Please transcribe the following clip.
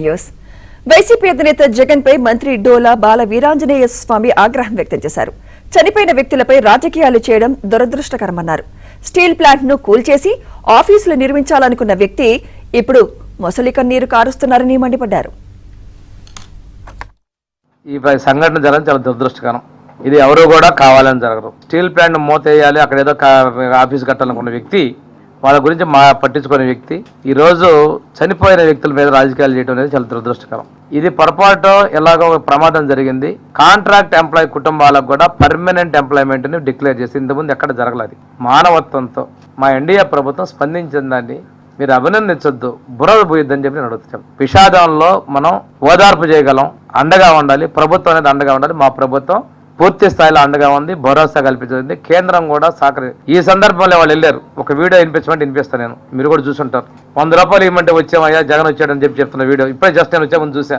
News YCP అధినేత జగన్ పై మంత్రి డోలా బాల వీరాంజనేయ స్వామి ఆగ్రహం వ్యక్తం చేశారు. చనిపోయిన వ్యక్తులపై రాజకీయాలు చేయడం దురదృష్టకరమన్నారు. స్టీల్ ప్లాంట్ ను కూల్చేసి ఆఫీసులు నిర్మించాలనుకున్న వ్యక్తి ఇప్పుడు మొసలి కన్నీరు కారుస్తున్నారని మండిపడ్డారు. ఈ సంఘటన జరగడం చాలా దురదృష్టకరం. ఇది ఎవరు కూడా కావాలని జరగదు. స్టీల్ ప్లాంట్ మూతేయాలి, అక్కడ ఏదో ఆఫీస్ కట్టాలనుకున్న వ్యక్తి, వాళ్ళ గురించి పట్టించుకునే వ్యక్తి ఈ రోజు చనిపోయిన వ్యక్తుల మీద రాజకీయాలు చేయడం అనేది చాలా దురదృష్టకరం. ఇది పొరపాటు ఎలాగో ప్రమాదం జరిగింది. కాంట్రాక్ట్ ఎంప్లాయీ కుటుంబాలకు కూడా పర్మనెంట్ ఎంప్లాయ్మెంట్ ని డిక్లేర్ చేసి ఇంతకుముందు ఎక్కడ జరగలేదు. మానవత్వంతో మా ఎన్డీఏ ప్రభుత్వం స్పందించిన దాన్ని మీరు అభినందించొద్దు, బురద పోయిద్దని చెప్పి నేను అడుగుతాను. విషాదంలో మనం ఓదార్పు చేయగలం, అండగా ఉండాలి. ప్రభుత్వం అనేది అండగా ఉండాలి. మా ప్రభుత్వం పూర్తి స్థాయిలో అండగా ఉంది, భరోసా కల్పించింది. కేంద్రం కూడా ఈ సందర్భంలో వాళ్ళు వెళ్ళారు. ఒక వీడియో వినిపిస్తాను నేను, మీరు కూడా చూసుంటారు. 100 రూపాయలు ఇవ్వమంటే వచ్చామయ్యా, జగన్ వచ్చాడని చెప్తున్న వీడియో ఇప్పుడే జస్ట్ నేను వచ్చామని చూసా.